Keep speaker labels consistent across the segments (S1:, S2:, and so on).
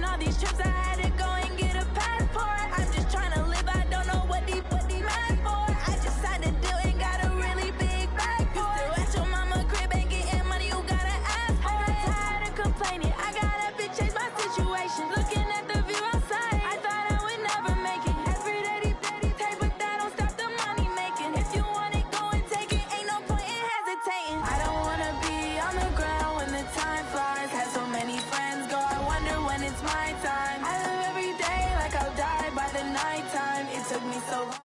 S1: all these trips, I had to go and get a passport. I'm just trying to live, I don't know what deep mad for. I just signed a deal and got a really big bag for it. Still at your mama crib and getting money, you gotta ask for it. I got tired of complaining, I got up and changed my situation. Looking at the view outside, I thought I would never make it. Every day, take, but that don't stop the money making. If you want it, go and take it, ain't no point in hesitating. I don't wanna be on the ground when the time flies. Had so many friends go, I wonder when it's my time. I live every day like I'll die by the nighttime. It took me so long.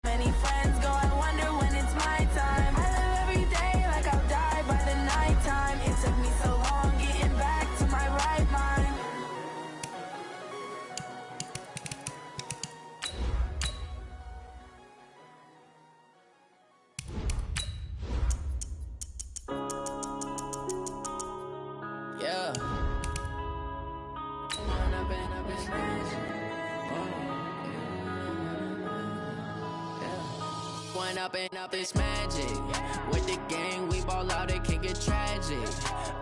S1: Many friends go, I wonder when it's my time. I live every day like I'll die by the nighttime. It took me so long getting back to my right mind. Yeah. One up and up is magic. With the gang, we ball out, it can get tragic.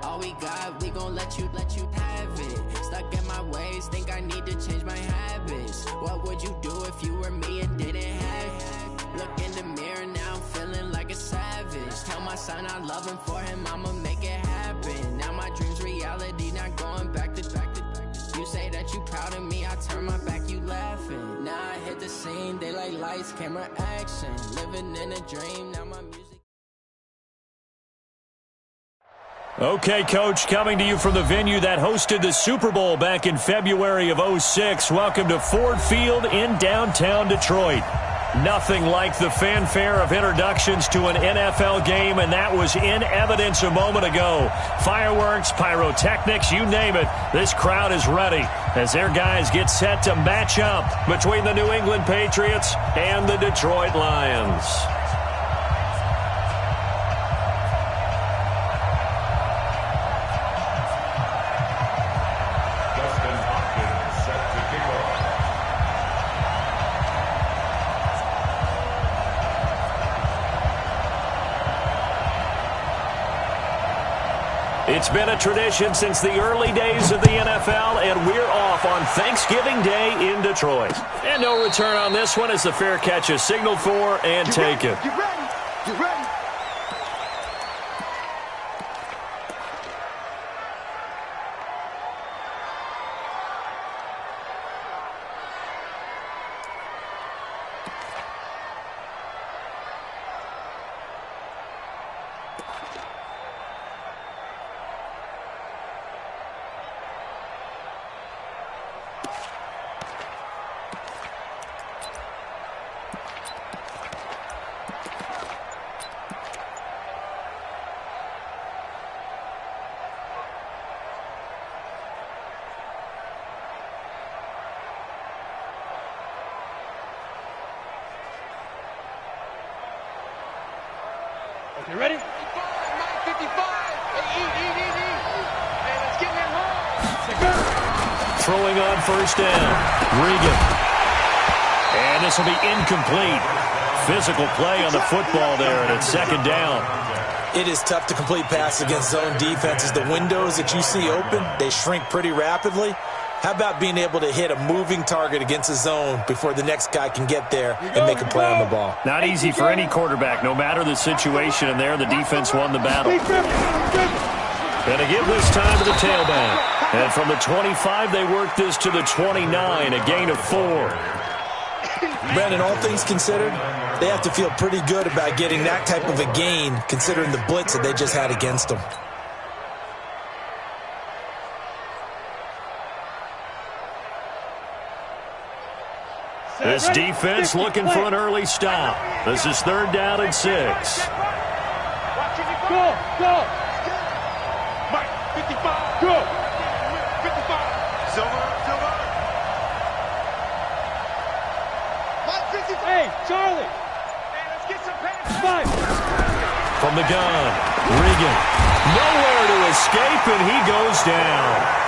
S1: All we got, we gon' let you have it. Stuck in my ways, think I need to change my habits. What would you do if you were me and didn't have it? Look in the mirror, now I'm feeling like a savage. Tell my son I love him, for him I'ma make it happen. Now my dream's reality, not going back to. You say that you proud of me, I turn my back, you laughing. Now I hit the scene, daylight lights, camera action. Living in a dream, now my music.
S2: Okay, Coach, coming to you from the venue that hosted the Super Bowl back in February of '06. Welcome to Ford Field in downtown Detroit. Nothing like the fanfare of introductions to an NFL game, and that was in evidence a moment ago. Fireworks, pyrotechnics, you name it. This crowd is ready as their guys get set to match up between the New England Patriots and the Detroit Lions. It's been a tradition since the early days of the NFL, and we're off on Thanksgiving Day in Detroit. And no return on this one as the fair catch is signaled for and taken.
S3: Get ready. Get ready.
S4: You ready?
S3: 55, 55. Hey, eat. Hey, let's get him home.
S2: Throwing on first down, Regan. And this will be incomplete. Physical play on the football there, and it's second down.
S5: It is tough to complete passes against zone defenses. The windows that you see open, they shrink pretty rapidly. How about being able to hit a moving target against a zone before the next guy can get there and make a play on the ball?
S2: Not easy for any quarterback, no matter the situation, and there the defense won the battle. And to give this time to the tailback. And from the 25, they work this to the 29, a gain of 4.
S5: Brandon, all things considered, they have to feel pretty good about getting that type of a gain considering the blitz that they just had against them.
S2: This defense looking for an early stop. This is 3rd down and 6.
S4: Go.
S3: Mike, 55.
S4: Go.
S3: 55. Silver. Mike, 55.
S4: Hey, Charlie.
S3: Hey, let's get some pass.
S4: 5.
S2: From the gun, Regan. Nowhere to escape, and he goes down.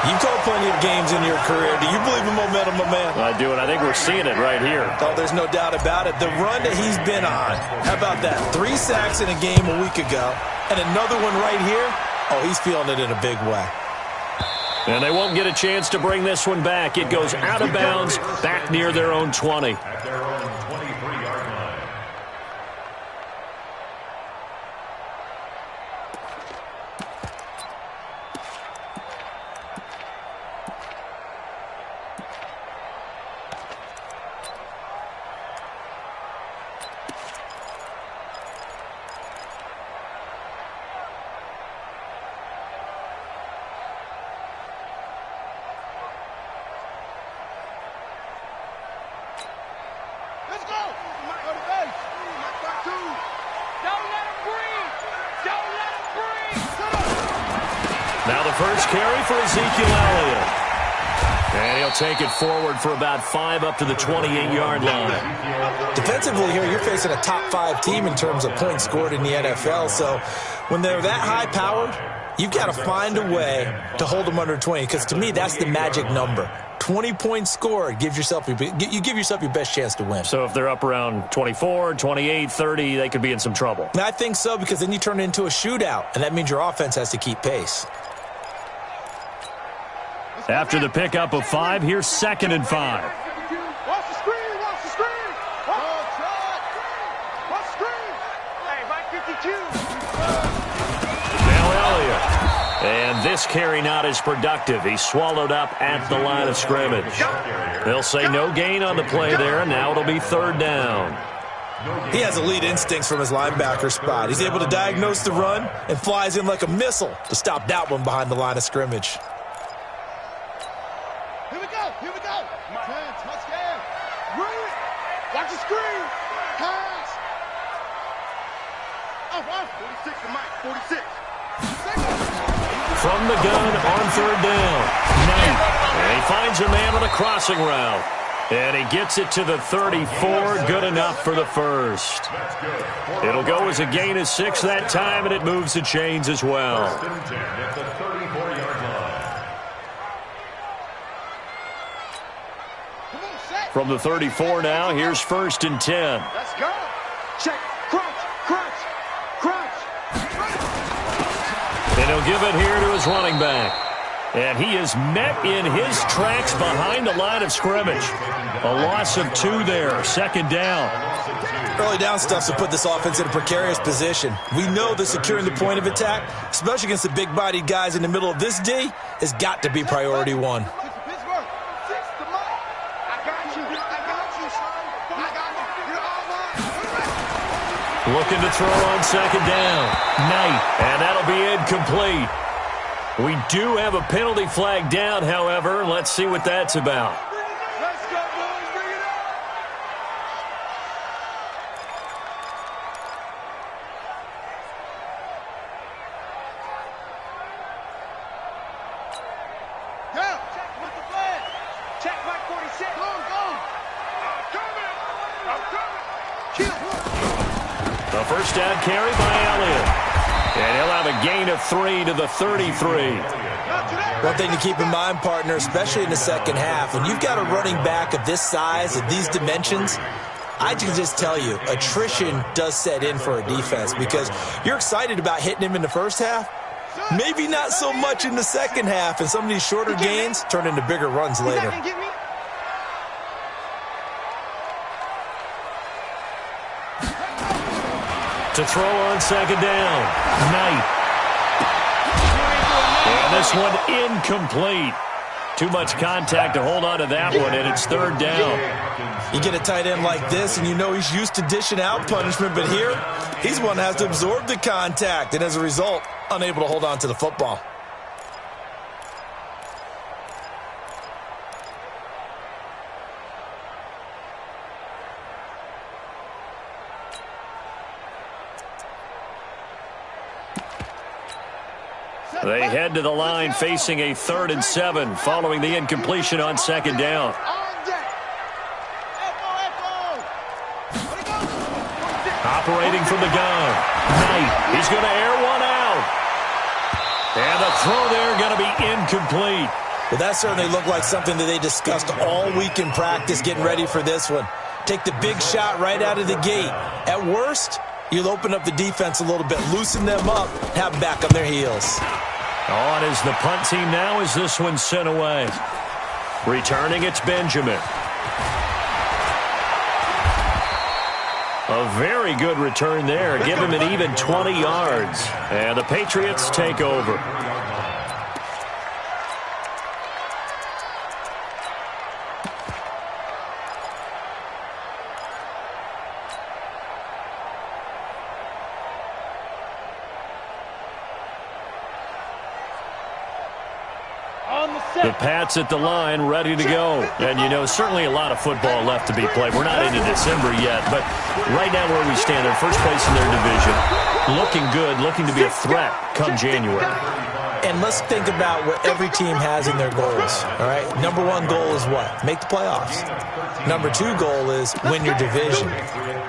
S5: You've called plenty of games in your career. Do you believe in momentum, my man?
S2: I do, and I think we're seeing it right here.
S5: Oh, there's no doubt about it. The run that he's been on, how about that? 3 sacks in a game a week ago. And another one right here. Oh, he's feeling it in a big way.
S2: And they won't get a chance to bring this one back. It goes out of bounds, back near their own 20.
S6: At their own 23-yard line.
S3: Let's go. Go to base. Knock back two. Don't let him breathe. Don't let him breathe.
S2: Now the first carry for Ezekiel Elliott. And he'll take it forward for about 5 up to the 28-yard line.
S5: Defensively here, you're facing a top 5 team in terms of points scored in the NFL. So when they're that high-powered, you've got to find a way to hold them under 20. Because to me, that's the magic number. 20 points scored gives yourself you give yourself your best chance to win.
S2: So if they're up around 24, 28, 30, they could be in some trouble.
S5: And I think so, because then you turn it into a shootout, and that means your offense has to keep pace.
S2: After the pickup of 5, here's 2nd and 5.
S3: Watch the screen. Watch the screen. Watch the screen. Hey, right 52.
S2: Now Elliott. And this carry not as productive. He's swallowed up at the line of scrimmage. They'll say no gain on the play there, and now it'll be 3rd down.
S5: He has elite instincts from his linebacker spot. He's able to diagnose the run and flies in like a missile to stop that one behind the line of scrimmage.
S3: Here we go. Here we go. 10, touchdown. Read. Watch the screen. Pass. Oh, 46 to Mike. 46.
S2: From the gun on 3rd down. Knight. And he finds a man on a crossing route. And he gets it to the 34. Good enough for the first. It'll go as a gain of 6 that time, and it moves the chains as well.
S6: First and 10 at the 34-yard line.
S2: From the 34 now, here's 1st and 10.
S3: Let's go. Check. Crunch. Crunch. Crunch.
S2: And he'll give it here to his running back. And he is met in his tracks behind the line of scrimmage. A loss of 2 there. 2nd down.
S5: Early down stuff to put this offense in a precarious position. We know that securing the point of attack, especially against the big-bodied guys in the middle of this D, has got to be priority 1.
S2: Looking to throw on 2nd down. Knight. And that'll be incomplete. We do have a penalty flag down, however. Let's see what that's about.
S3: Let's go, boys. Bring it up. Down. Check with the flag. Check Mike 46. Go, go. I'm coming. I'm coming. Kill.
S2: The first down carry by Elliott. And he'll have a gain of 3 to the 33.
S5: One thing to keep in mind, partner, especially in the second half, when you've got a running back of this size, of these dimensions, I can just tell you, attrition does set in for a defense, because you're excited about hitting him in the first half, maybe not so much in the second half, and some of these shorter gains turn into bigger runs later.
S2: To throw on 2nd down. Knight. And this one incomplete. Too much contact to hold on to that one, and it's 3rd down.
S5: You get a tight end like this, and you know he's used to dishing out punishment, but here, he's one that has to absorb the contact, and as a result, unable to hold on to the football.
S2: They head to the line facing a 3rd and 7 following the incompletion on 2nd down. Operating from the gun. Knight. He's going to air one out. And the throw there going to be incomplete.
S5: Well, that certainly looked like something that they discussed all week in practice getting ready for this one. Take the big shot right out of the gate. At worst, You'll open up the defense a little bit, loosen them up, have them back on their heels.
S2: On is the punt team now as this one's sent away. Returning, it's Benjamin. A very good return there. Give him an even 20 yards. And the Patriots take over. The Pats at the line, ready to go. And, you know, certainly a lot of football left to be played. We're not into December yet, but right now where we stand, they're first place in their division. Looking good, looking to be a threat come January.
S5: And let's think about what every team has in their goals, all right? Number one goal is what? Make the playoffs. Number two goal is win your division.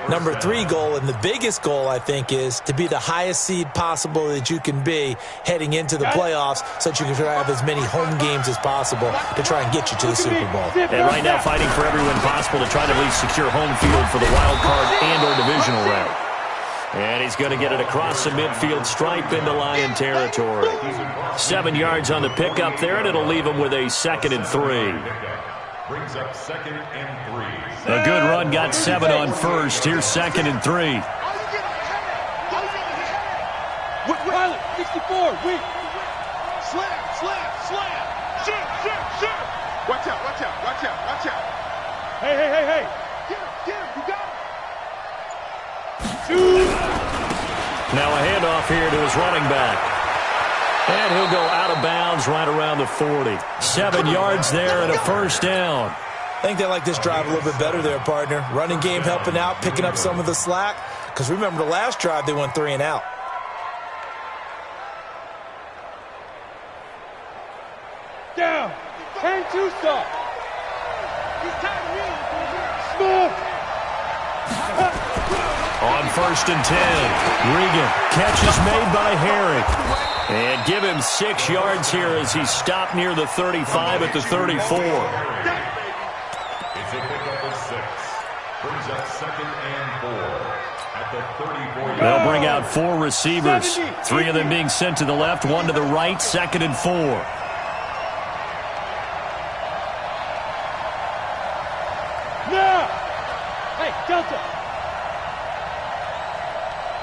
S5: Number three goal, and the biggest goal, I think, is to be the highest seed possible that you can be heading into the playoffs so that you can have as many home games as possible to try and get you to the Super Bowl.
S2: And right now fighting for every win possible to try to at least secure home field for the wild card and or divisional round. And he's going to get it across the midfield stripe into Lion territory. 7 yards on the pickup there, and it'll leave him with a 2nd and 3.
S6: Brings up 2nd and 3.
S2: A good run, got 7 on first. Here's 2nd and 3.
S4: Pilot, 64, weak.
S3: Slam, slam, slam. Shoot, shoot, shoot. Watch out, watch out, watch out, watch out.
S4: Hey.
S3: Get him, you got him.
S2: Now a handoff here to his running back. And he'll go out of bounds right around the 40. 7 yards there and a first down.
S5: I think they like this drive a little bit better there, partner. Running game helping out, picking up some of the slack. Because remember the last drive, they went 3 and out.
S4: Down. Turn 2 stop.
S3: He's tired of me.
S4: Smooth.
S2: On 1st and 10. Regan. Catch is made by Herrick. And give him 6 yards here as he stopped near the 35 at the 34.
S6: It's a pickup of 6. Brings up 2nd and 4 at the 34.
S2: They'll bring out 4 receivers. 3 of them being sent to the left, 1 to the right, 2nd and 4.
S4: Now. Hey, Delta.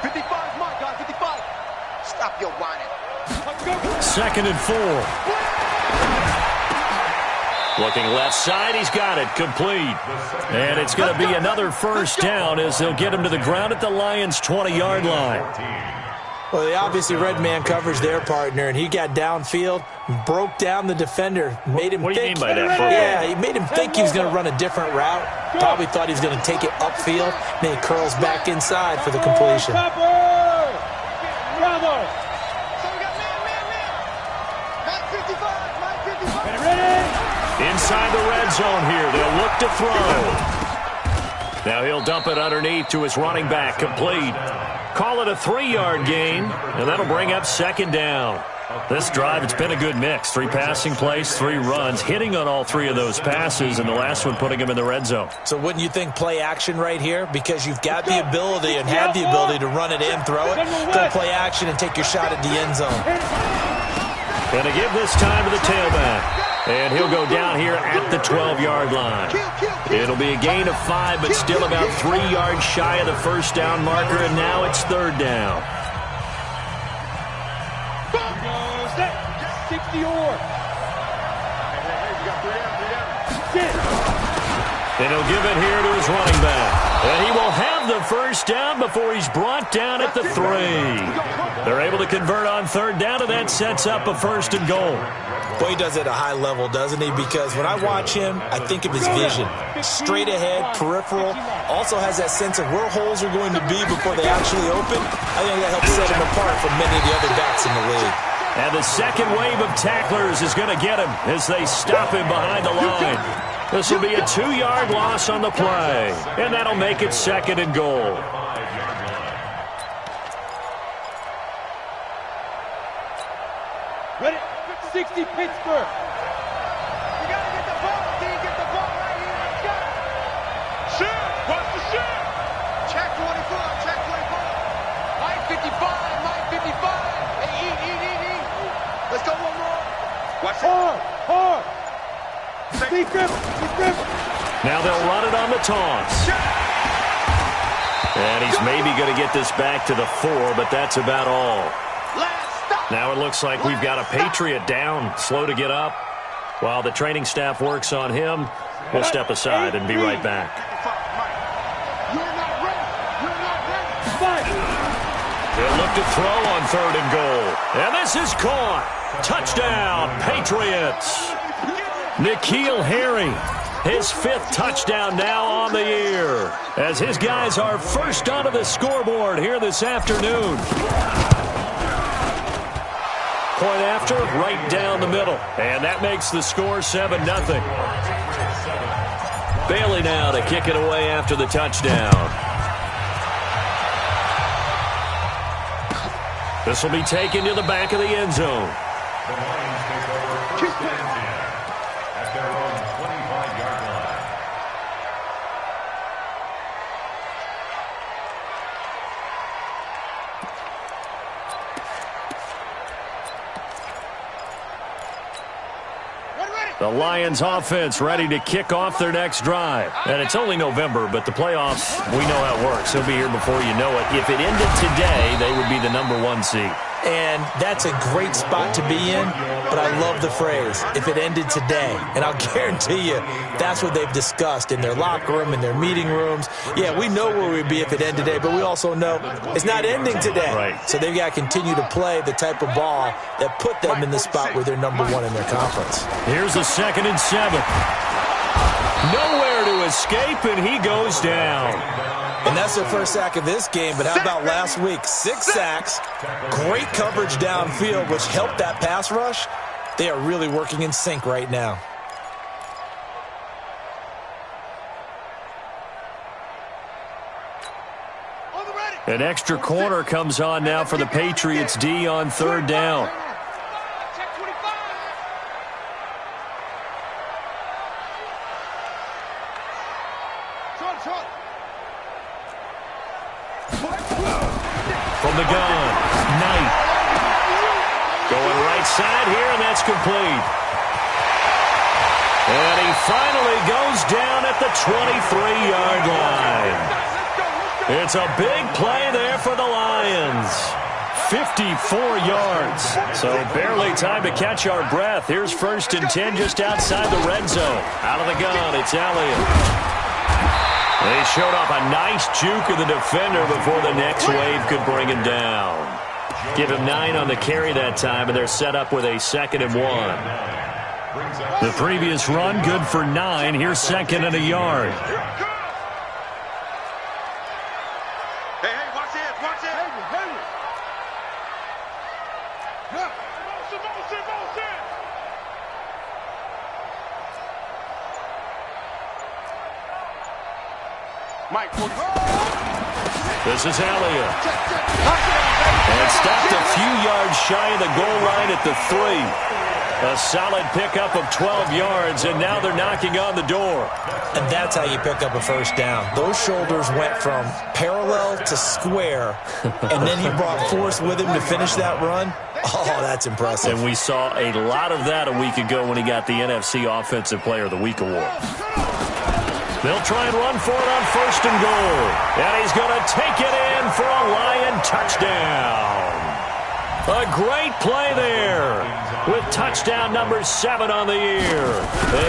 S3: 55 is mine, guys, 55. Stop your whining.
S2: 2nd and 4. Looking left side, he's got it, complete. And it's going to be another first down as they'll get him to the ground at the Lions' 20-yard line.
S5: Well, they obviously red man coverage their partner, and he got downfield, broke down the defender, made him
S2: What do you
S5: think.
S2: mean by that, Burrow?
S5: Yeah, he made him think he was going to run a different route. Probably thought he was going to take it upfield. Then he curls back inside for the completion.
S4: Bravo.
S3: So we got man. 955.
S4: Ready?
S2: Inside the red zone here. They'll look to throw. Now he'll dump it underneath to his running back, complete. Call it a 3-yard gain, and that'll bring up 2nd down. This drive, it's been a good mix. 3 passing plays, 3 runs, hitting on all 3 of those passes, and the last one putting him in the red zone.
S5: So wouldn't you think play action right here? Because you've got the ability and have the ability to run it in, throw it, go play action, and take your shot at the end zone.
S2: And to give this time to the tailback. And he'll go down here at the 12-yard line. It'll be a gain of 5, but still about 3 yards shy of the first down marker, and now it's 3rd down.
S4: 60 or.
S2: And he'll give it here to his running back. And he will have the first down before he's brought down at the 3. They're able to convert on 3rd down, and that sets up a 1st and goal.
S5: Well, he does it at a high level, doesn't he? Because when I watch him, I think of his vision. Straight ahead, peripheral, also has that sense of where holes are going to be before they actually open. I think that helps set him apart from many of the other backs in the league.
S2: And the second wave of tacklers is going to get him as they stop him behind the line. This will be a 2-yard loss on the play, and that'll make it 2nd and goal.
S4: Ready? 60 Pittsburgh.
S3: You gotta get the ball, D. Get the ball right here. Let's go. Shoot. Watch the shoot. Check 24. Check 24.
S4: Hard. Defense.
S2: Now they'll run it on the toss. And he's maybe going to get this back to the 4, but that's about all. Now it looks like we've got a Patriot down, slow to get up. While the training staff works on him, we'll step aside and be right back. They'll look to throw on 3rd and goal. And this is caught. Touchdown, Patriots. N'Keal Harry, his 5th touchdown now on the year, as his guys are first onto the scoreboard here this afternoon. Point after, right down the middle. And that makes the score 7-0. Bailey now to kick it away after the touchdown. This will be taken to the back of the end zone.
S6: The Lions take over first and 10 at their own 25-yard line.
S2: The Lions offense ready to kick off their next drive. And it's only November, but the playoffs, we know how it works. They'll be here before you know it. If it ended today, they would be the #1 seed.
S5: And that's a great spot to be in, but I love the phrase, if it ended today. And I'll guarantee you, that's what they've discussed in their locker room, in their meeting rooms. Yeah, we know where we'd be if it ended today, but we also know it's not ending today.
S2: Right.
S5: So they've got to continue to play the type of ball that put them in the spot where they're #1 in their conference.
S2: Here's a 2nd and 7. Nowhere to escape, and he goes down.
S5: And that's their first sack of this game, but how about last week? 6 sacks, great coverage downfield, which helped that pass rush. They are really working in sync right now.
S2: An extra corner comes on now for the Patriots D on 3rd down. From the gun, Knight. Going right side here, and that's complete. And he finally goes down at the 23-yard line. It's a big play there for the Lions. 54 yards. So barely time to catch our breath. Here's 1st and 10 just outside the red zone. Out of the gun, it's Elliott. They showed off a nice juke of the defender before the next wave could bring him down. Give him 9 on the carry that time, and they're set up with a 2nd and 1. The previous run, good for 9. Here's 2nd and a yard.
S3: Hey, watch it, watch it. Mike,
S2: this is Elliott. And stopped a few yards shy of the goal line at the 3. A solid pickup of 12 yards, and now they're knocking on the door.
S5: And that's how you pick up a first down. Those shoulders went from parallel to square, and then he brought force with him to finish that run. Oh, that's impressive.
S2: And we saw a lot of that a week ago when he got the NFC Offensive Player of the Week award. They'll try and run for it on 1st and goal. And he's going to take it in for a Lion touchdown. A great play there with touchdown number 7 on the year,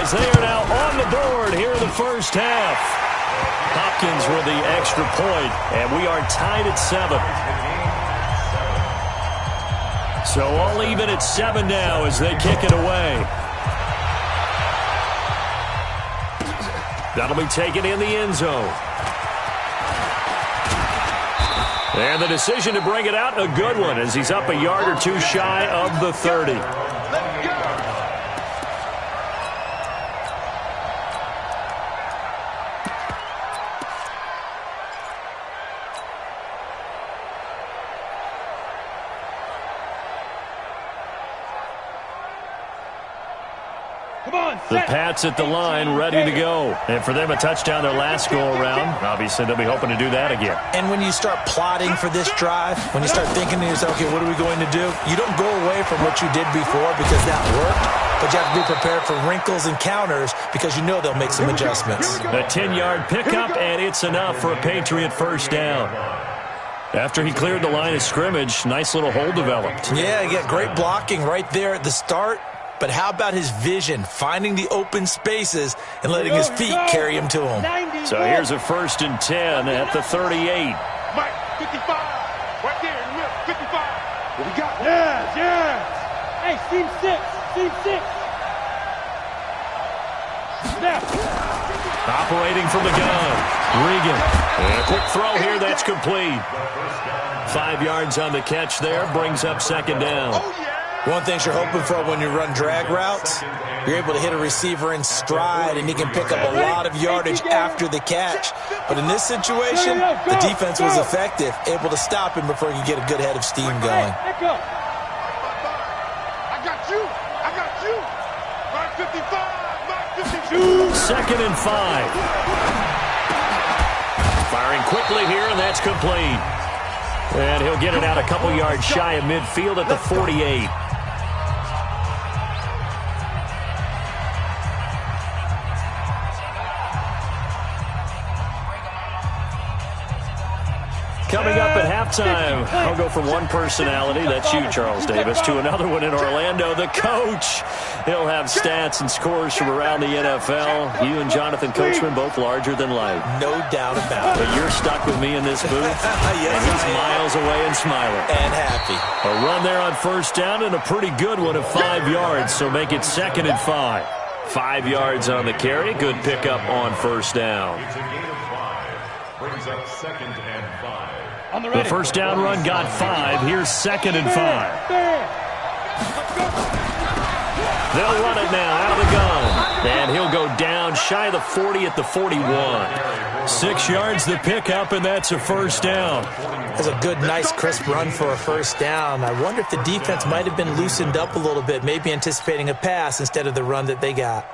S2: as they are now on the board here in the first half. Hopkins with the extra point, and we are tied at 7. So all even at 7 now as they kick it away. That'll be taken in the end zone. And the decision to bring it out, a good one, as he's up a yard or 2 shy of the 30. The Pats at the line, ready to go. And for them, a touchdown their last go-around. Obviously, they'll be hoping to do that again.
S5: And when you start plotting for this drive, when you start thinking to yourself, okay, what are we going to do? You don't go away from what you did before because that worked, but you have to be prepared for wrinkles and counters because you know they'll make some adjustments.
S2: A 10-yard pickup, and it's enough for a Patriot first down. After he cleared the line of scrimmage, nice little hole developed.
S5: Yeah, he got great blocking right there at the start. But how about his vision, finding the open spaces and letting his feet carry him to him?
S2: So here's a 1st and 10 at the 38.
S3: Mike, 55. Right there, in the middle, 55. What we got?
S4: Yes. Hey, seam 6. Snap.
S2: Operating from the gun. Regan. And a quick throw here, that's complete. 5 yards on the catch there, brings up 2nd down.
S5: One thing you're hoping for when you run drag routes, you're able to hit a receiver in stride, and he can pick up a lot of yardage after the catch. But in this situation, the defense was effective, able to stop him before he could get a good head of steam going.
S3: I got you. Mark 55.
S2: 2nd and 5. Firing quickly here, and that's complete. And he'll get it out a couple yards shy of midfield at the 48. Coming up at halftime, I'll go from one personality, that's you, Charles Davis, to another one in Orlando, the coach. He'll have stats and scores from around the NFL. You and Jonathan Coachman, both larger than life.
S5: No doubt about it.
S2: But you're stuck with me in this booth,
S5: Yes,
S2: and he's miles away and smiling.
S5: And happy.
S2: A run there on 1st down and a pretty good one of 5 yards, so make it 2nd and 5. 5 yards on the carry, good pickup on 1st down.
S6: It's a gain of 5. Brings up 2nd and 5.
S2: The 1st down run got 5. Here's 2nd and 5. They'll run it now out of the gun. And he'll go down shy of the 40 at the 41. 6 yards the pickup, and that's a 1st down.
S5: That's a good, nice, crisp run for a 1st down. I wonder if the defense might have been loosened up a little bit, maybe anticipating a pass instead of the run that they got.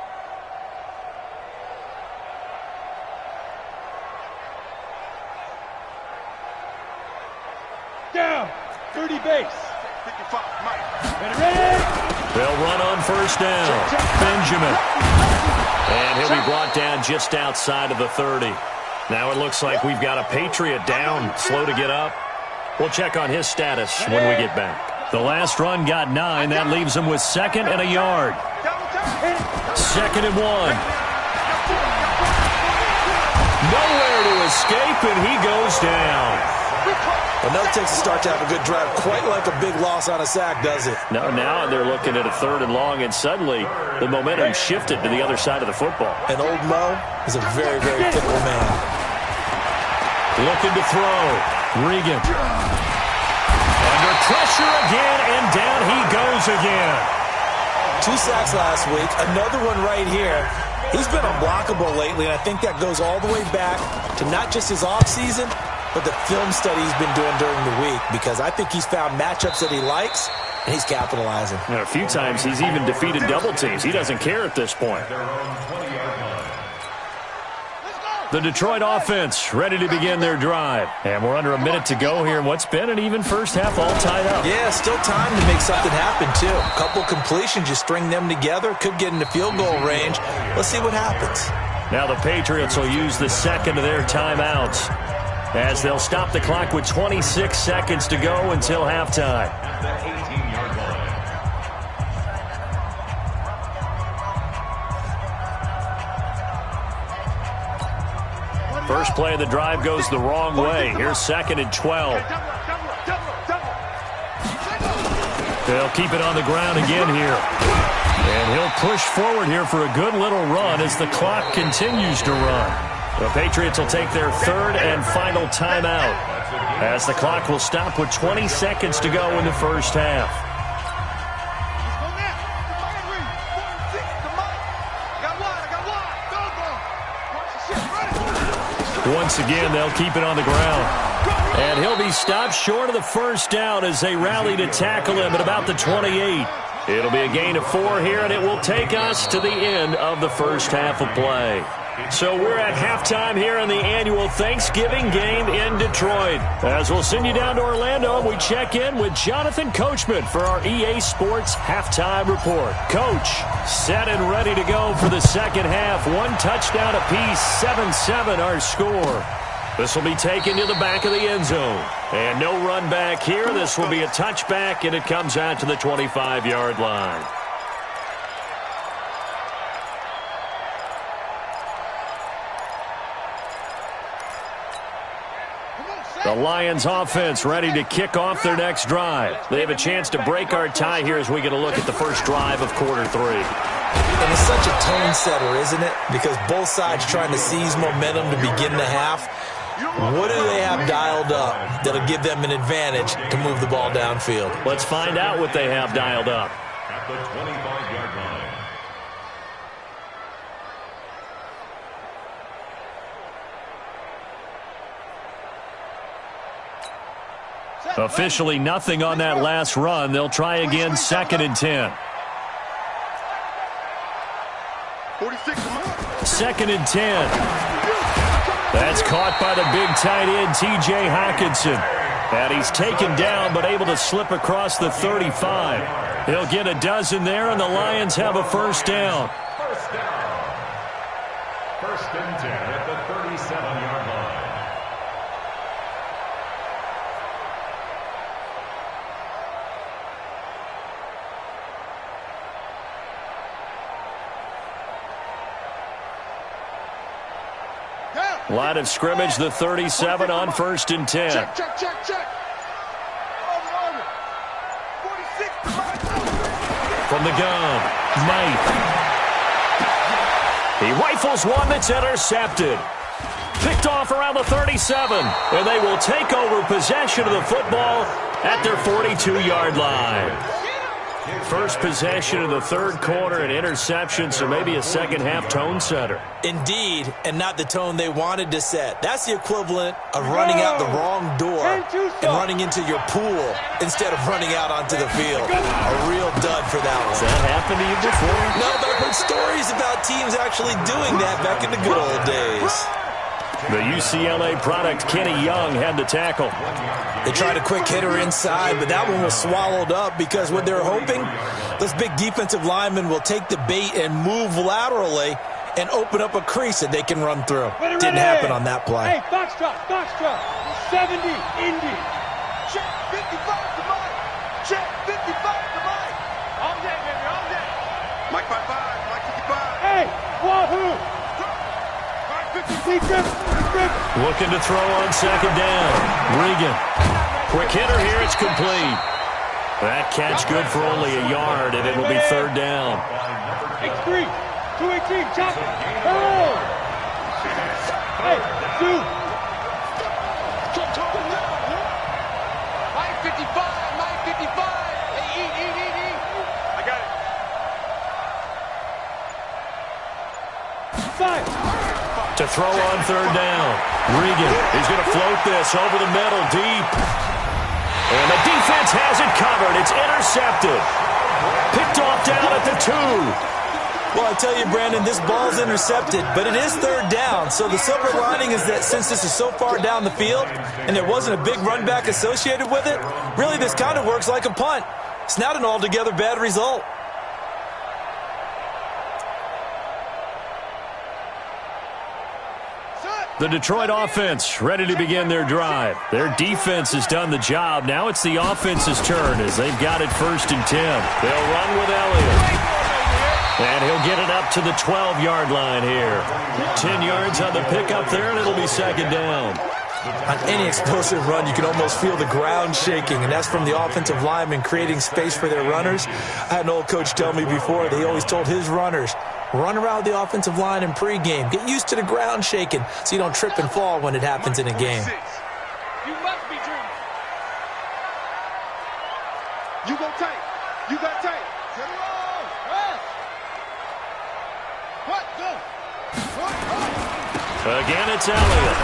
S4: Down. 30 base.
S3: 55, Mike.
S2: They'll run on 1st down. Benjamin. And he'll be brought down just outside of the 30. Now it looks like we've got a Patriot down, slow to get up. We'll check on his status when we get back. The last run got 9. That leaves him with 2nd and a yard. 2nd and 1. Nowhere to escape, and he goes down.
S5: Well, no takes a start to have a good drive, quite like a big loss on a sack, does it?
S2: No, now they're looking at a 3rd and long, and suddenly the momentum shifted to the other side of the football.
S5: And old Mo is a very, very fickle man.
S2: Looking to throw. Regan. Under pressure again, and down he goes again.
S5: 2 sacks last week, another one right here. He's been unblockable lately, and I think that goes all the way back to not just his offseason, but the film study he's been doing during the week, because I think he's found matchups that he likes, and he's capitalizing.
S2: And a few times he's even defeated double teams. He doesn't care at this point. The Detroit offense ready to begin their drive. And we're under a minute to go here in what's been an even first half, all tied up.
S5: Yeah, still time to make something happen, too. A couple completions, you string them together, could get into field goal range. Let's see what happens.
S2: Now the Patriots will use the second of their timeouts, as they'll stop the clock with 26 seconds to go until halftime.
S6: At the 18-yard line.
S2: First play of the drive goes the wrong way. Here's 2nd and 12. They'll keep it on the ground again here. And he'll push forward here for a good little run as the clock continues to run. The Patriots will take their 3rd and final timeout, as the clock will stop with 20 seconds to go in the first half. Once again, they'll keep it on the ground. And he'll be stopped short of the first down as they rally to tackle him at about the 28. It'll be a gain of 4 here, and it will take us to the end of the first half of play. So we're at halftime here in the annual Thanksgiving game in Detroit. As we'll send you down to Orlando, we check in with Jonathan Coachman for our EA Sports Halftime Report. Coach, set and ready to go for the second half. 1 touchdown apiece, 7-7 our score. This will be taken to the back of the end zone. And no run back here. This will be a touchback, and it comes out to the 25-yard line. The Lions offense ready to kick off their next drive. They have a chance to break our tie here as we get a look at the first drive of quarter 3.
S5: And it's such a tone setter, isn't it? Because both sides trying to seize momentum to begin the half. What do they have dialed up that'll give them an advantage to move the ball downfield?
S2: Let's find out what they have dialed up.
S6: At the 25-yard line.
S2: Officially nothing on that last run. They'll try again, 2nd and 10. 2nd and 10. That's caught by the big tight end, T.J. Hockenson. And he's taken down but able to slip across the 35. He'll get a dozen there, and the Lions have a first down.
S6: First down. 1st and 10 at the 37-yard line.
S2: Line of scrimmage, the 37 on 1st and 10.
S3: Check. Over. 46.
S2: From the gun, Knight. He rifles one that's intercepted. Picked off around the 37, and they will take over possession of the football at their 42-yard line. First possession of the 3rd quarter, an interception, so maybe a second-half tone setter.
S5: Indeed, and not the tone they wanted to set. That's the equivalent of running out the wrong door and running into your pool instead of running out onto the field. A real dud for that one.
S2: Has that happened to you before?
S5: No, but I've heard stories about teams actually doing that back in the good old days.
S2: The UCLA product, Kenny Young, had the tackle.
S5: They tried a quick hitter inside, but that one was swallowed up because what they're hoping, those big defensive linemen will take the bait and move laterally and open up a crease that they can run through. Didn't happen on that play.
S4: Hey, Foxtrot. 70, Indy.
S3: Check 55 to Mike. Check 55 to Mike. All day, baby, all day. Mike 55, Mike 55.
S4: Hey, Wahoo.
S2: Looking to throw on 2nd down. Regan. Quick hitter here. It's complete. That catch good for only a yard, and it will be 3rd down.
S4: X3, 218, chop. Oh! Hey, two.
S3: Mike 55. Hey, eat. I got it.
S4: 5.
S2: To throw on 3rd down. Regan, he's going to float this over the middle, deep. And the defense has it covered. It's intercepted. Picked off down at the 2.
S5: Well, I tell you, Brandon, this ball's intercepted, but it is 3rd down. So the silver lining is that since this is so far down the field and there wasn't a big run back associated with it, really this kind of works like a punt. It's not an altogether bad result.
S2: The Detroit offense ready to begin their drive. Their defense has done the job. Now it's the offense's turn as they've got it 1st and 10. They'll run with Elliott. And he'll get it up to the 12-yard line here. 10 yards on the pickup there, and it'll be 2nd down.
S5: On any explosive run, you can almost feel the ground shaking, and that's from the offensive linemen creating space for their runners. I had an old coach tell me before, that he always told his runners, run around the offensive line in pregame. Get used to the ground shaking so you don't trip and fall when it happens in a game.
S3: You must be dreaming. You go tight. You got tight. What? Go.
S2: Again, it's Elliott.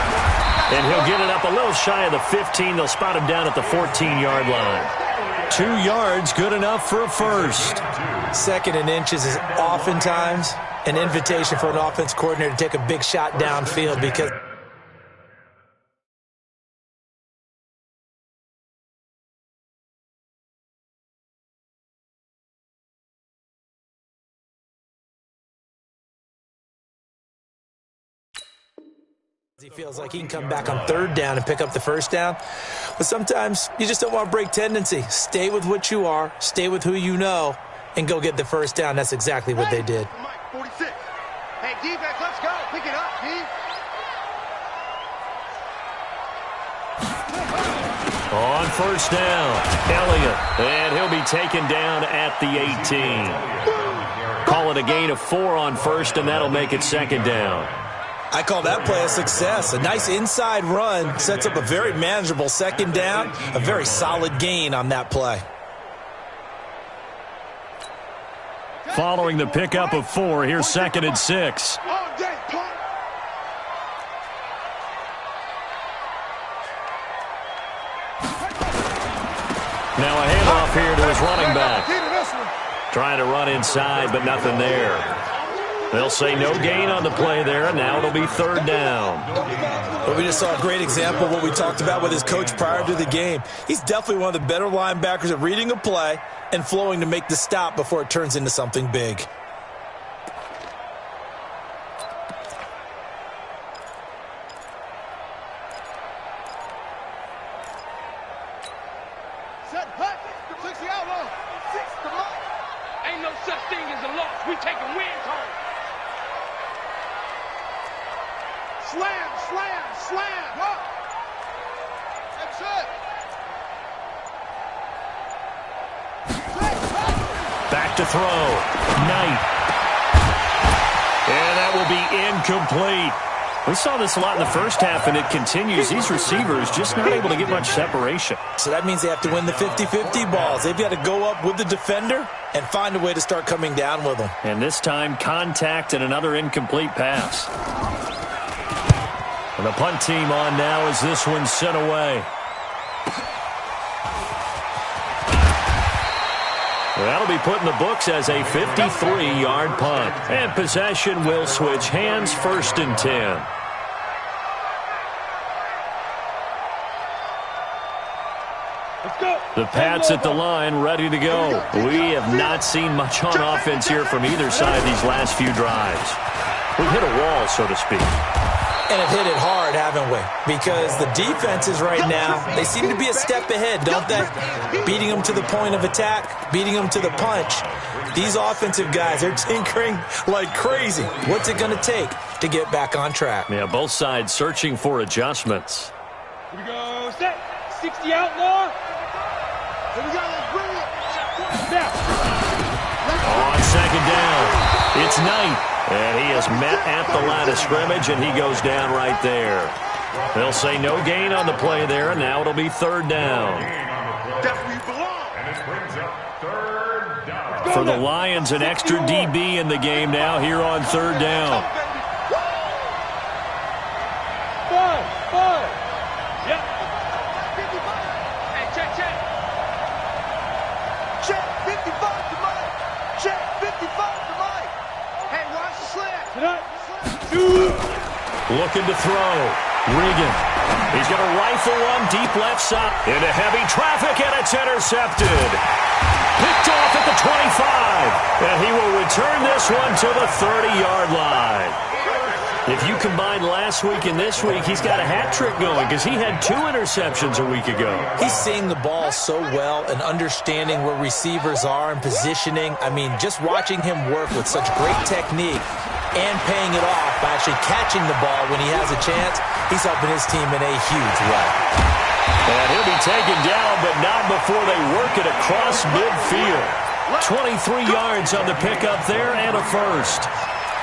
S2: And he'll get it up a little shy of the 15. They'll spot him down at the 14-yard line. 2 yards, good enough for a first.
S5: 2nd and inches is oftentimes an invitation for an offense coordinator to take a big shot downfield because he feels like he can come back on 3rd down and pick up the 1st down. But sometimes you just don't want to break tendency. Stay with what you are, stay with who you know, and go get the 1st down. That's exactly what they did.
S3: 46. Hey, defense, let's go. Pick it up, D.
S2: On 1st down, Elliott, and he'll be taken down at the 18. Call it a gain of 4 on 1st, and that'll make it 2nd down.
S5: I call that play a success. A nice inside run sets up a very manageable 2nd down, a very solid gain on that play.
S2: Following the pickup of 4, here's 2nd and 6. Now a handoff here to his running back. Trying to run inside, but nothing there. They'll say no gain on the play there, and now it'll be 3rd down.
S5: But we just saw a great example of what we talked about with his coach prior to the game. He's definitely one of the better linebackers at reading a play and flowing to make the stop before it turns into something big.
S3: Set, hut, 60 outlaw. 6 to Mike.
S4: Ain't no such thing as a loss. We taking wins home.
S3: Slam, slam, slam. Up. That's it.
S2: Back to throw. Knight. And that will be incomplete. We saw this a lot in the first half, and it continues. These receivers just not able to get much separation.
S5: So that means they have to win the 50-50 balls. They've got to go up with the defender and find a way to start coming down with them.
S2: And this time, contact and another incomplete pass. And the punt team on now as this one's sent away. That'll be put in the books as a 53-yard punt. And possession will switch hands, 1st and 10. The Pats at the line, ready to go. We have not seen much on offense here from either side these last few drives. We've hit a wall, so to speak.
S5: And have hit it hard, haven't we? Because the defenses right now, they seem to be a step ahead, don't they? Beating them to the point of attack, beating them to the punch. These offensive guys, they're tinkering like crazy. What's it going to take to get back on track?
S2: Yeah, both sides searching for adjustments.
S4: Here we go. Set. 60 outlaw.
S3: Here we go. Let's bring it.
S4: Now.
S2: On 2nd down, it's Knight. And he is met at the line of scrimmage, and he goes down right there. They'll say no gain on the play there, and now it'll be 3rd down.
S3: That's where you belong.
S6: And it brings up 3rd down.
S2: For the Lions, an extra DB in the game now here on 3rd down.
S4: 5. Yep.
S3: 55.
S4: Hey, check.
S3: Check 55 to Mike. Check 55 to Mike. Hey, watch the slant.
S4: Tonight. 2.
S2: Looking to throw. Regan. He's going to rifle one deep left side into heavy traffic, and it's intercepted. Picked off at the 25. And he will return this one to the 30-yard line. If you combine last week and this week, he's got a hat trick going because he had 2 interceptions a week ago.
S5: He's seeing the ball so well and understanding where receivers are and positioning. I mean, just watching him work with such great technique and paying it off by actually catching the ball when he has a chance, he's helping his team in a huge way.
S2: And he'll be taken down, but not before they work it across midfield. 23 yards on the pickup there and a first.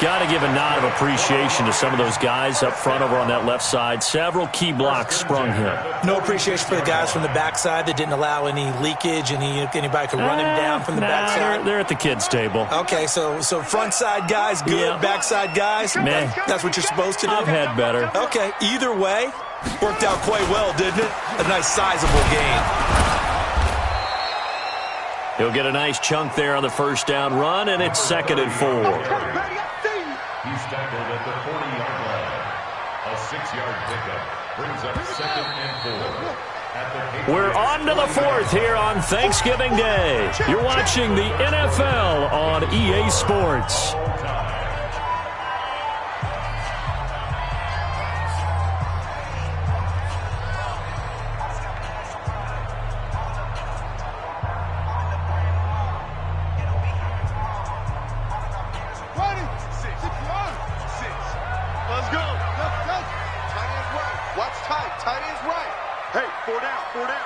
S2: Got to give a nod of appreciation to some of those guys up front over on that left side. Several key blocks sprung him.
S5: No appreciation for the guys from the backside that didn't allow any leakage, anybody could run him down from the backside.
S2: They're at the kids' table.
S5: Okay, so front side guys good,
S2: Yeah.
S5: backside guys,
S2: Meh.
S5: that's what you're supposed to do?
S2: I've had better.
S5: Okay, either way, worked out quite well, didn't it? A nice sizable gain.
S2: He'll get a nice chunk there on the first down run, and it's 2nd and 4.
S6: He's tackled at the 40-yard line. A 6-yard pickup brings up 2nd and 4.
S2: We're on to the 4th here on Thanksgiving Day. You're watching the NFL on EA Sports.
S3: Hey, 4 down, 4 down.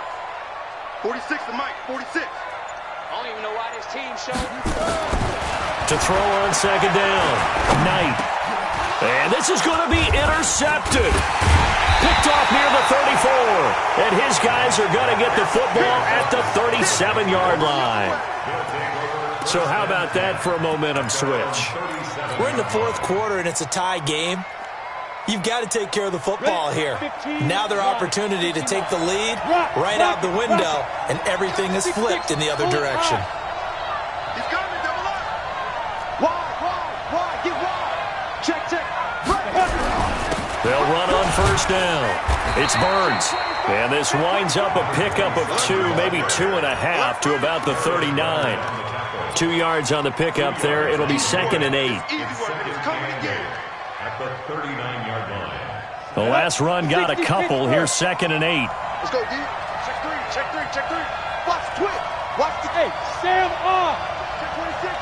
S3: 46 to Mike, 46.
S4: I don't even know why this team showed.
S2: To throw on 2nd down. Knight. And this is going to be intercepted. Picked off near the 34. And his guys are going to get the football at the 37-yard line. So how about that for a momentum switch?
S5: We're in the 4th quarter, and it's a tie game. You've got to take care of the football here. Now their opportunity to take the lead right out the window, and everything is flipped in the other direction.
S3: He's coming, double up. Wide, get wide. Check.
S2: They'll run on 1st down. It's Burns. And this winds up a pickup of 2, maybe 2.5 to about the 39. 2 yards on the pickup there. It'll be 2nd and 8.
S3: Easy work, it's coming again.
S6: At the 39-yard line.
S2: The last run got a couple. Here's 2nd and 8.
S3: Let's go, D. Check three. Watch the twist. Watch the...
S4: Hey, Sam off.
S3: Check 26.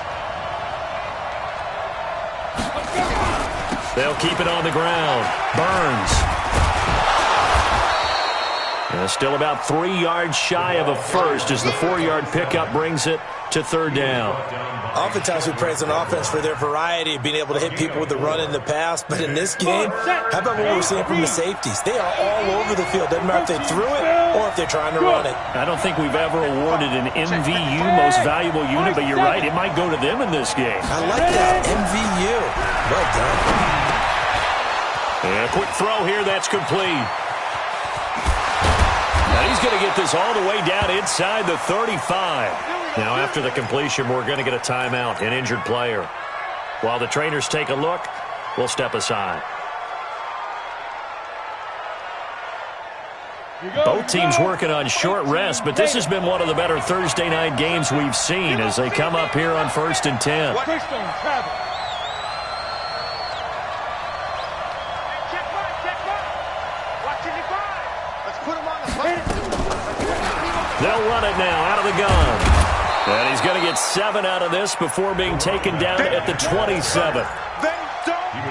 S2: They'll keep it on the ground. Burns. And still about 3 yards shy of a first as the 4-yard pickup brings it to 3rd down.
S5: Oftentimes we praise an offense for their variety of being able to hit people with the run in the pass, but in this game, how about what we're seeing from the safeties? They are all over the field. Doesn't matter if they threw it or if they're trying to run it.
S2: I don't think we've ever awarded an MVU, most valuable unit, but you're right, it might go to them in this game.
S5: I like that, MVU. Well done.
S2: And a quick throw here, that's complete. And he's going to get this all the way down inside the 35. Now, after the completion, we're going to get a timeout, an injured player. While the trainers take a look, we'll step aside. Both teams working on short rest, but this has been one of the better Thursday night games we've seen as they come up here on 1st and 10.
S4: Check right. Watch it,
S3: Let's put him on the plate.
S2: They'll run it now out of the gun. And he's going to get 7 out of this before being taken down at the 27.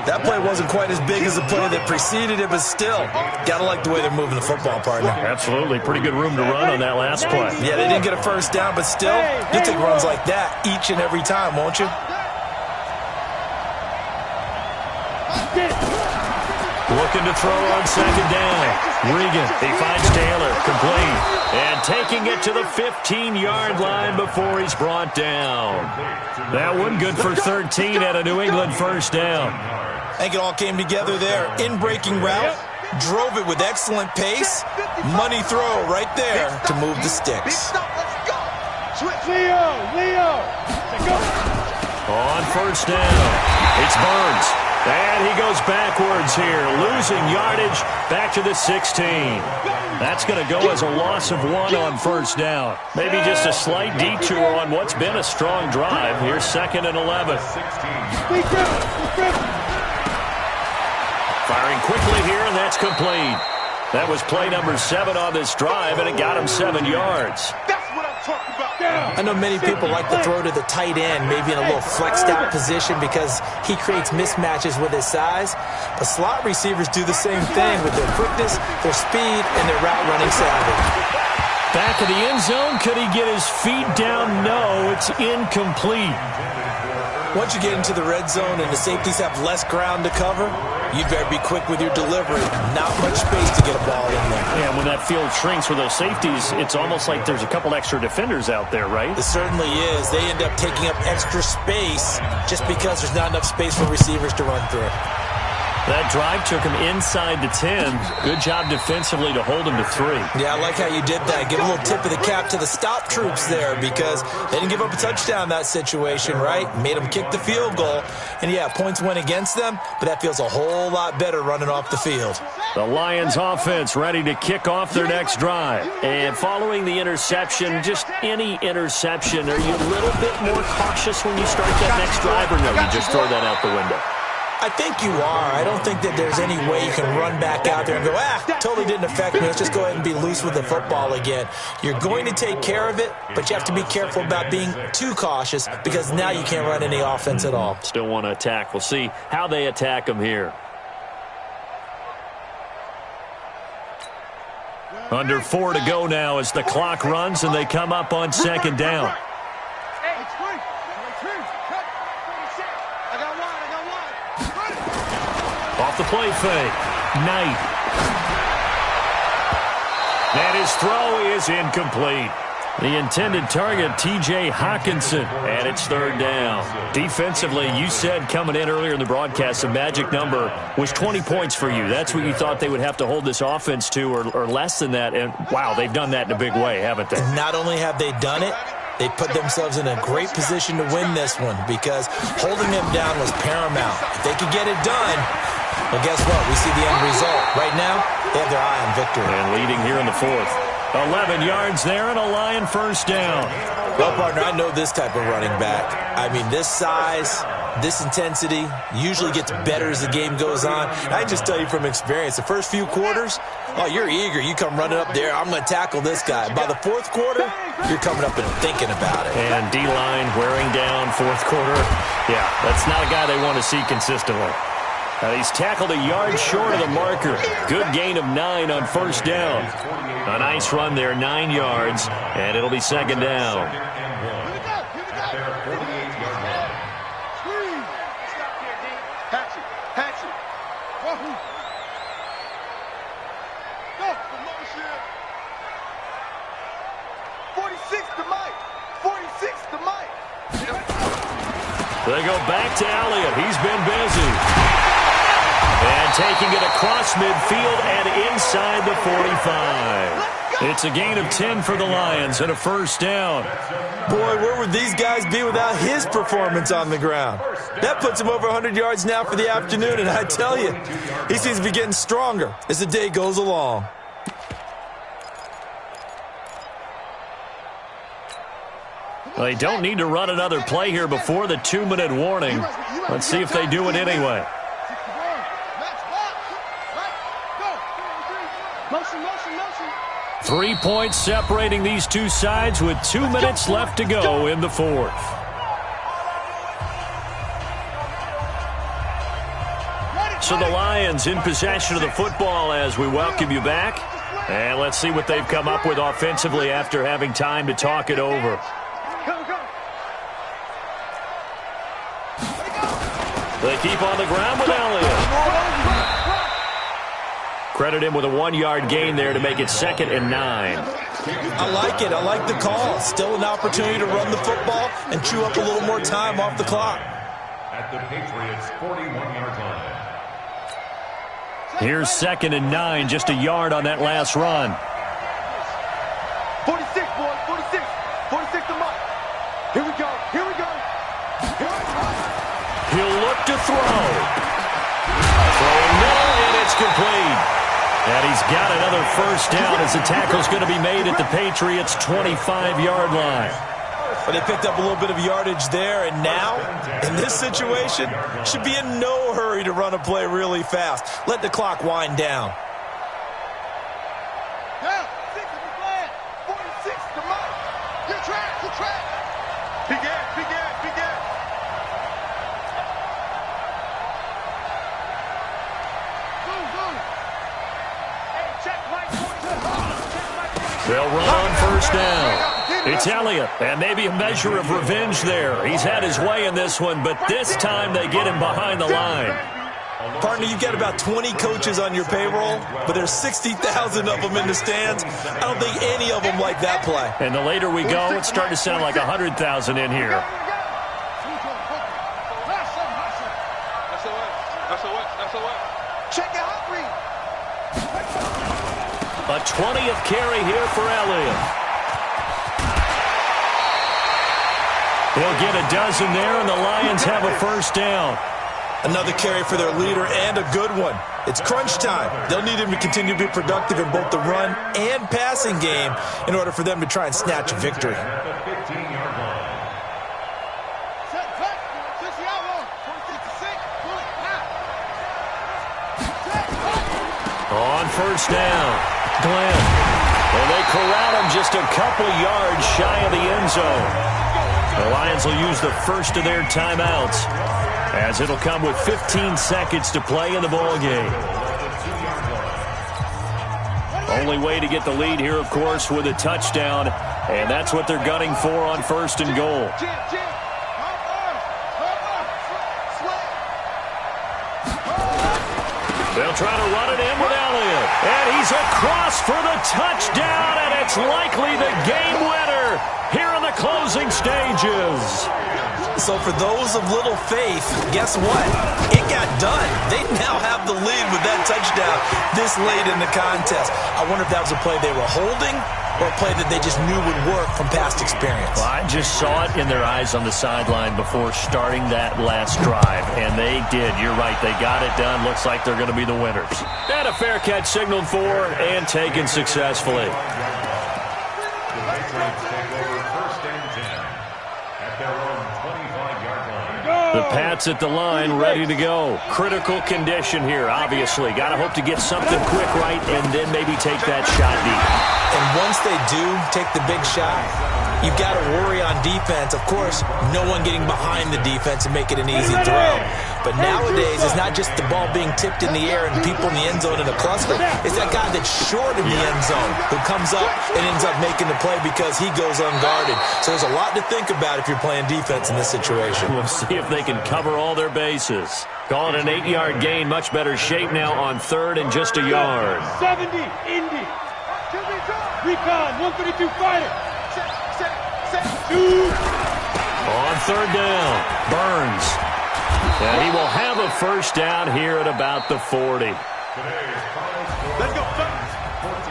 S5: That play wasn't quite as big as the play that preceded it, but still, got to like the way they're moving the football, partner.
S2: Absolutely. Pretty good room to run on that last play.
S5: Yeah, they didn't get a first down, but still, you'll take runs like that each and every time, won't you?
S2: Looking to throw on 2nd down. Regan, he finds Taylor, complete. And taking it to the 15-yard line before he's brought down. That one good for 13 at a New England first down.
S5: I think it all came together there. In-breaking route, drove it with excellent pace. Money throw right there to move the sticks.
S4: Leo.
S2: On 1st down, it's Burns. And he goes backwards here, losing yardage back to the 16. That's going to go as a loss of 1 on 1st down. Maybe just a slight detour on what's been a strong drive. Here's 2nd and 11. Firing quickly here, and that's complete. That was play number 7 on this drive, and it got him 7 yards.
S5: I know many people like to throw to the tight end, maybe in a little flexed out position because he creates mismatches with his size. But slot receivers do the same thing with their quickness, their speed, and their route running savvy.
S2: Back of the end zone, could he get his feet down? No, it's incomplete.
S5: Once you get into the red zone and the safeties have less ground to cover, you better be quick with your delivery. Not much space to get a ball in there.
S2: Yeah, when that field shrinks for those safeties, it's almost like there's a couple extra defenders out there, right?
S5: It certainly is. They end up taking up extra space just because there's not enough space for receivers to run through.
S2: That drive took him inside the 10. Good job defensively to hold him to 3.
S5: Yeah, I like how you did that. Give a little tip of the cap to the stop troops there because they didn't give up a touchdown in that situation, right? Made them kick the field goal. And, yeah, points went against them, but that feels a whole lot better running off the field.
S2: The Lions offense ready to kick off their next drive. And following the interception, just any interception, are you a little bit more cautious when you start that next drive, or no, you just throw that out the window?
S5: I think you are. I don't think that there's any way you can run back out there and go, totally didn't affect me. Let's just go ahead and be loose with the football again. You're going to take care of it, but you have to be careful about being too cautious because now you can't run any offense at all.
S2: Still want to attack. We'll see how they attack them here. Under 4 to go now as the clock runs and they come up on second down. Off the play fake. Knight. And his throw is incomplete. The intended target, T.J. Hawkinson, and it's third down. Defensively, you said coming in earlier in the broadcast, the magic number was 20 points for you. That's what you thought they would have to hold this offense to, or less than that. And, wow, they've done that in a big way, haven't they?
S5: Not only have they done it, they put themselves in a great position to win this one because holding them down was paramount. If they could get it done, well, guess what? We see the end result. Right now, they have their eye on victory.
S2: And leading here in the fourth. 11 yards there and a Lion first down.
S5: Well, partner, I know this type of running back. I mean, this size, this intensity usually gets better as the game goes on. And I just tell you from experience, the first few quarters, oh, you're eager. You come running up there, I'm going to tackle this guy. By the fourth quarter, you're coming up and thinking about it.
S2: And D-line wearing down fourth quarter. Yeah, that's not a guy they want to see consistently. He's tackled a yard short of the marker. Good gain of 9 on first down. A nice run there, 9 yards, and it'll be second down. They go back to Elliott. He's been busy. And taking it across midfield and inside the 45. It's a gain of 10 for the Lions and a first down.
S5: Boy, where would these guys be without his performance on the ground? That puts him over 100 yards now for the afternoon, and I tell you, he seems to be getting stronger as the day goes along.
S2: Well, they don't need to run another play here before the 2-minute warning. Let's see if they do it anyway. 3 points separating these two sides with 2 minutes left to go in the fourth. So the Lions in possession of the football as we welcome you back. And let's see what they've come up with offensively after having time to talk it over. They keep on the ground with Elliott. Credit him with a 1-yard gain there to make it 2nd and 9.
S5: I like it. I like the call. Still an opportunity to run the football and chew up a little more time off the clock.
S6: At the Patriots' 41-yard line.
S2: Here's 2nd and 9, just a yard on that last run.
S3: 46, boys, 46. 46 to Mike. Here we go. Here we go. Here we go.
S2: He'll look to throw. Throwing middle, and it's complete. And he's got another first down as the tackle's going to be made at the Patriots' 25-yard line.
S5: But they picked up a little bit of yardage there, and now, in this situation, should be in no hurry to run a play really fast. Let the clock wind down.
S3: Down. 6 to the flag. 46 to Mike. Your track, your track. Big ass, big ass, big ass.
S2: They'll run on first down. It's Elliott, and maybe a measure of revenge there. He's had his way in this one, but this time they get him behind the line.
S5: Partner, you've got about 20 coaches on your payroll, but there's 60,000 of them in the stands. I don't think any of them like that play.
S2: And the later we go, it's starting to sound like 100,000 in here.
S3: That's a what? Check it out, Reed.
S2: A 20th carry here for Elliott. He'll get a dozen there, and the Lions have a first down.
S5: Another carry for their leader, and a good one. It's crunch time. They'll need him to continue to be productive in both the run and passing game in order for them to try and snatch a victory.
S2: On first down, Glenn. And they corral him just a couple yards shy of the end zone. The Lions will use the first of their timeouts, as it'll come with 15 seconds to play in the ball game. Only way to get the lead here, of course, with a touchdown, and that's what they're gunning for on first and goal. They'll try to run it in with Elliott, and he's across for the touchdown, and it's likely the game winner here in the closing stages.
S5: So for those of little faith, guess what? It got done. They now have the lead with that touchdown this late in the contest. I wonder if that was a play they were holding or a play that they just knew would work from past experience.
S2: Well, I just saw it in their eyes on the sideline before starting that last drive, and they did. You're right. They got it done. Looks like they're going to be the winners. And a fair catch signaled for and taken successfully.
S6: The Patriots take over first and 10 at their own 25-yard line.
S2: The Pats at the line, ready to go. Critical condition here, obviously. Got to hope to get something quick right and then maybe take that shot deep.
S5: And once they do take the big shot, you've got to worry on defense. Of course, no one getting behind the defense and make it an easy throw. But nowadays, it's not just the ball being tipped in the air and people in the end zone in a cluster. It's that guy that's short in the end zone who comes up and ends up making the play because he goes unguarded. So there's a lot to think about if you're playing defense in this situation.
S2: We'll see if they can cover all their bases. Call it an 8-yard gain. Much better shape now on third and just a yard.
S4: 70, Indy. Recon, 132 fighter.
S2: On third down, Burns. And he will have a first down here at about the 40.
S6: Today's final score.
S3: Let's go.
S6: 14.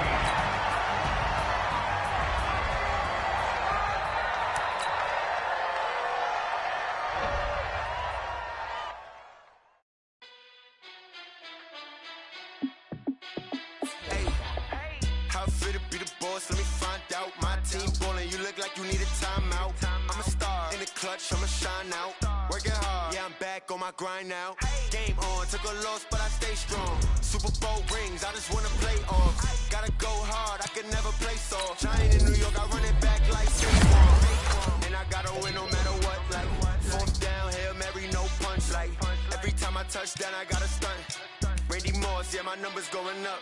S7: How fit to be the boss? Let me find out. My team ballin', you look like you need a timeout. I'm a star in the clutch, I'ma shine out. Working hard, yeah, I'm back on my grind now. Game on, took a loss, but I stay strong. Super Bowl rings, I just wanna play off. Gotta go hard, I can never play soft. Giant in New York, I run it back like Saquon. And I gotta win no matter what, like fourth down, Hail Mary, no punch, like every time I touch down, I gotta stunt. Randy Moss, yeah, my numbers going up.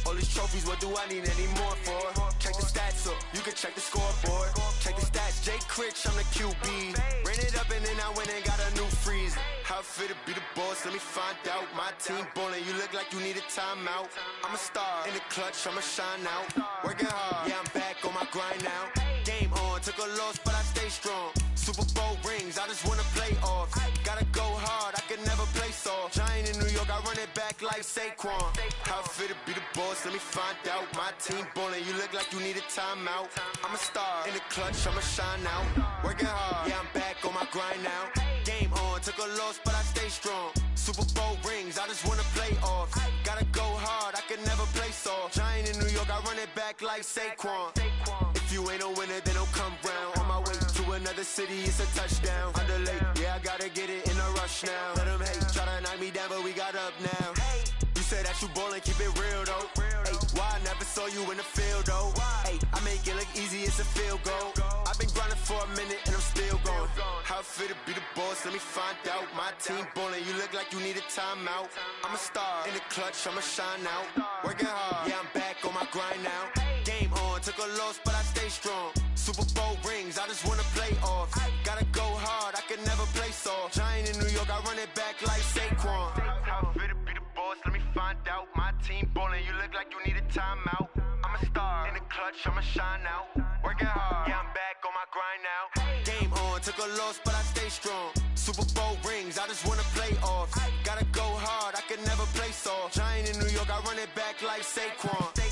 S7: All these trophies, what do I need any more for? Check the stats up, you can check the scoreboard. Check the stats, Jay Critch, I'm the QB. Ran it up and then I went and got a new freeze. How fit to be the boss, let me find out. My team ballin', you look like you need a timeout. I'm a star in the clutch, I'ma shine out. Working hard, yeah, I'm back on my grind now. Game on, took a loss, but I stay strong. Super Bowl rings, I just wanna play off. Gotta go hard, I can never play soft. Giant in New York, I run it back like Saquon. How fit to be the boss, let me find out. My team ballin', you look like you need a timeout. I'm a star in the clutch, I'ma shine out. Working hard, yeah, I'm back on my grind now. Game on, took a loss, but I stay strong. Super Bowl rings, I just wanna play off. Gotta go hard, I can never play soft. Giant in New York, I run it back like Saquon. If you ain't a winner, then don't come round. On my way to another city, it's a touchdown. Underlay, yeah, I gotta get it in a rush now. Let them hate, try to knock me down, but we got up now. You said that you ballin', keep it real though. Hey, why I never saw you in the field though? Hey, I make it look easy, it's a field goal. I've been grinding for a minute and I'm still going. How fit to be the boss, let me find out. My team ballin', you look like you need a timeout. I'm a star in the clutch, I'ma shine out. Working hard, yeah, I'm back on my grind now. Game on, took a loss, but I stay strong. Super Bowl rings, I just wanna play off. Gotta go hard, I can never play soft. Giant in New York, I run it back like Saquon. How fit to be the boss, let me find out. My team ballin', you look like you need a timeout. I'm a star in the clutch, I'ma shine out. Working hard, yeah, I'm back on my grind now. Game on, took a loss, but I stay strong. Super Bowl rings, I just wanna play off. Gotta go hard, I can nigga never play soft. Giant in New York, I run it back like Saquon.